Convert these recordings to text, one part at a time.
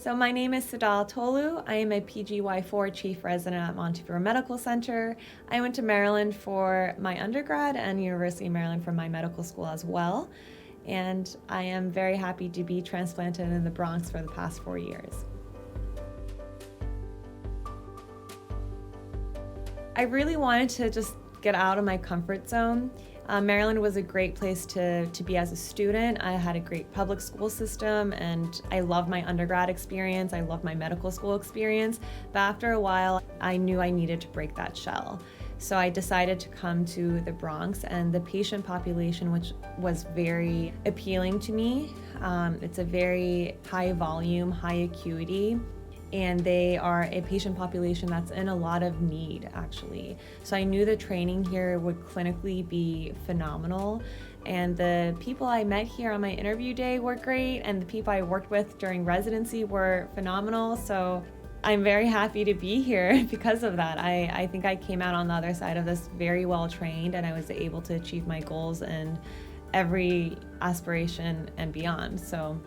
So my name is Seda Tolu. I am a PGY-4 Chief Resident at Montefiore Medical Center. I went to Maryland for my undergrad and University of Maryland for my medical school as well. And I am very happy to be transplanted in the Bronx for the past 4 years. I really wanted to just get out of my comfort zone. Maryland was a great place to be as a student. I had a great public school system and I loved my undergrad experience. I loved my medical school experience. But after a while, I knew I needed to break that shell. So I decided to come to the Bronx, and the patient population, which was very appealing to me. It's a very high volume, high acuity, and they are a patient population that's in a lot of need, actually. So I knew the training here would clinically be phenomenal, and the people I met here on my interview day were great, and the people I worked with during residency were phenomenal. So I'm very happy to be here because of that. I think I came out on the other side of this very well trained, and I was able to achieve my goals in every aspiration and beyond. So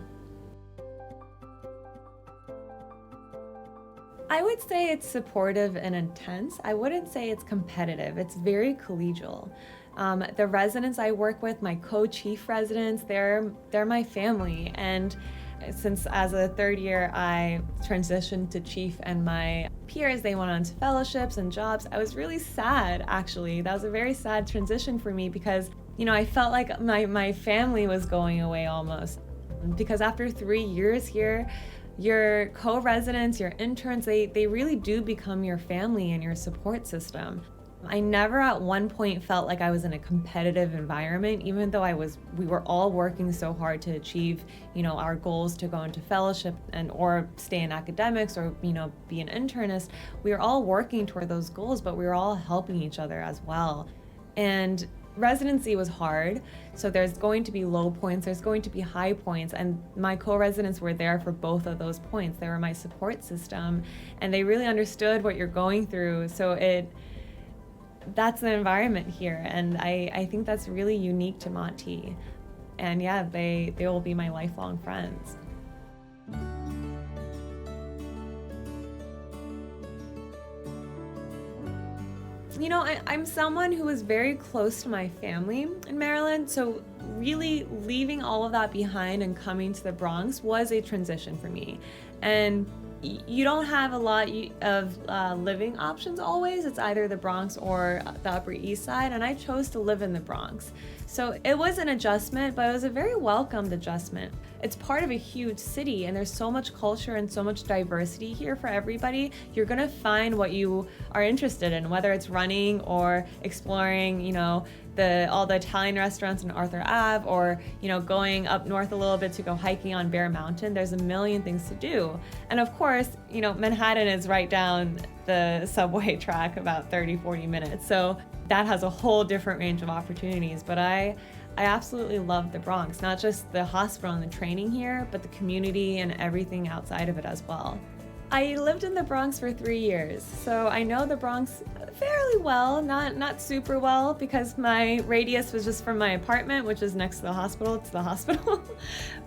I would say it's supportive and intense. I wouldn't say it's competitive. It's very collegial. The residents I work with, my co-chief residents, they're my family. And since as a third year I transitioned to chief and my peers, they went on to fellowships and jobs, I was really sad, actually. That was a very sad transition for me because, I felt like my family was going away almost. Because after 3 years here, your co-residents, your interns, they really do become your family and your support system. I never at one point felt like I was in a competitive environment, even though we were all working so hard to achieve, our goals to go into fellowship or stay in academics or, be an internist. We were all working toward those goals, but we were all helping each other as well. And residency was hard, so there's going to be low points, there's going to be high points, and my co-residents were there for both of those points. They were my support system, and they really understood what you're going through, so that's the environment here, and I think that's really unique to Monty. And yeah, they will be my lifelong friends. I'm someone who was very close to my family in Maryland, so really leaving all of that behind and coming to the Bronx was a transition for me. And you don't have a lot of living options always. It's either the Bronx or the Upper East Side, and I chose to live in the Bronx. So it was an adjustment, but it was a very welcomed adjustment. It's part of a huge city, and there's so much culture and so much diversity here for everybody. You're gonna find what you are interested in, whether it's running or exploring, all the Italian restaurants in Arthur Ave, or going up north a little bit to go hiking on Bear Mountain. There's a million things to do. And of course, Manhattan is right down the subway track about 30-40 minutes, so that has a whole different range of opportunities. But I absolutely love the Bronx, not just the hospital and the training here, but the community and everything outside of it as well. I lived in the Bronx for 3 years, so I know the Bronx fairly well, not super well, because my radius was just from my apartment, which is next to the hospital,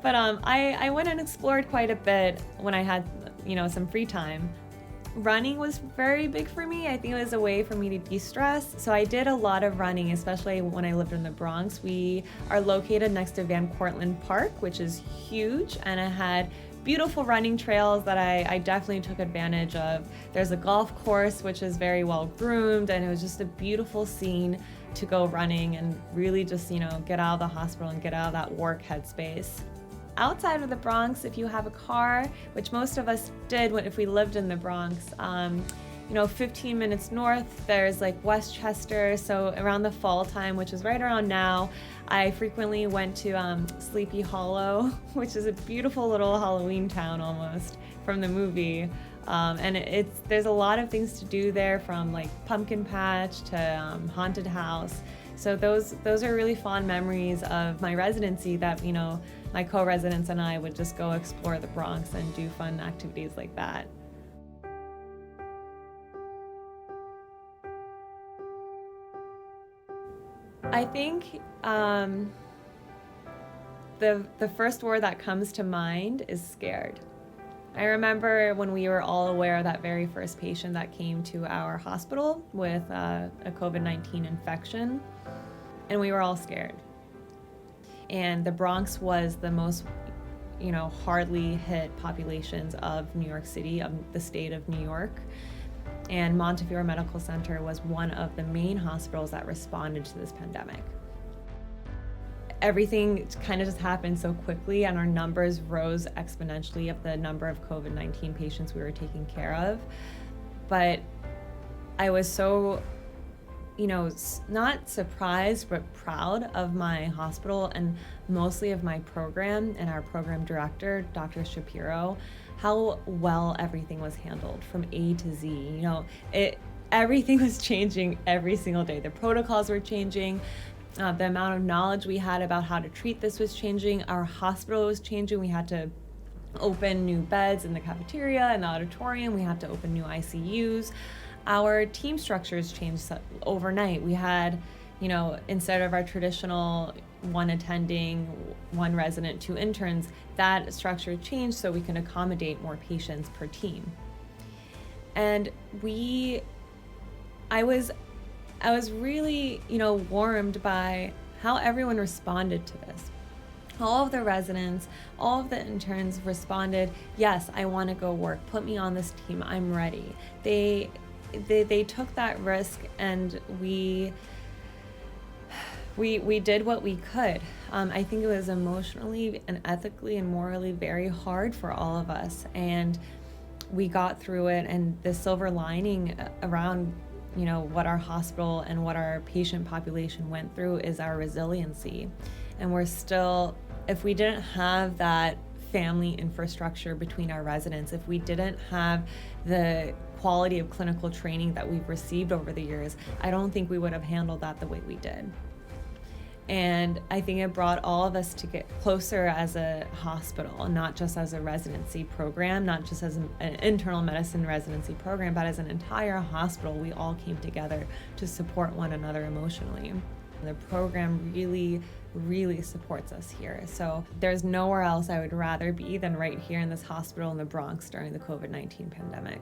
But I went and explored quite a bit when I had, some free time. Running was very big for me. I think it was a way for me to de-stress. So I did a lot of running, especially when I lived in the Bronx. We are located next to Van Cortlandt Park, which is huge, and it had beautiful running trails that I definitely took advantage of. There's a golf course, which is very well groomed, and it was just a beautiful scene to go running and really just, get out of the hospital and get out of that work headspace. Outside of the Bronx, if you have a car, which most of us did if we lived in the Bronx, 15 minutes north, there's like Westchester. So around the fall time, which is right around now, I frequently went to Sleepy Hollow, which is a beautiful little Halloween town almost from the movie. And there's a lot of things to do there, from like pumpkin patch to haunted house. So those are really fond memories of my residency that, my co-residents and I would just go explore the Bronx and do fun activities like that. I think the first word that comes to mind is scared. I remember when we were all aware of that very first patient that came to our hospital with a COVID-19 infection, and we were all scared. And the Bronx was the most, hardly hit populations of New York City, of the state of New York. And Montefiore Medical Center was one of the main hospitals that responded to this pandemic. Everything kind of just happened so quickly, and our numbers rose exponentially of the number of COVID-19 patients we were taking care of. But I was so, not surprised, but proud of my hospital and mostly of my program and our program director, Dr. Shapiro, how well everything was handled from A to Z. Everything was changing every single day. The protocols were changing. The amount of knowledge we had about how to treat this was changing. Our hospital was changing. We had to open new beds in the cafeteria and the auditorium. We had to open new ICUs. Our team structures changed overnight. We had, instead of our traditional one attending, one resident, two interns, that structure changed so we can accommodate more patients per team. And I was really, warmed by how everyone responded to this. All of the residents, all of the interns responded, yes, I want to go work. Put me on this team. I'm ready. They took that risk, and we did what we could. I think it was emotionally and ethically and morally very hard for all of us, and we got through it. And the silver lining around what our hospital and what our patient population went through is our resiliency. And we're still, if we didn't have that family infrastructure between our residents, if we didn't have the quality of clinical training that we've received over the years, I don't think we would have handled that the way we did. And I think it brought all of us to get closer as a hospital, not just as a residency program, not just as an internal medicine residency program, but as an entire hospital. We all came together to support one another emotionally. The program really, really supports us here. So there's nowhere else I would rather be than right here in this hospital in the Bronx during the COVID-19 pandemic.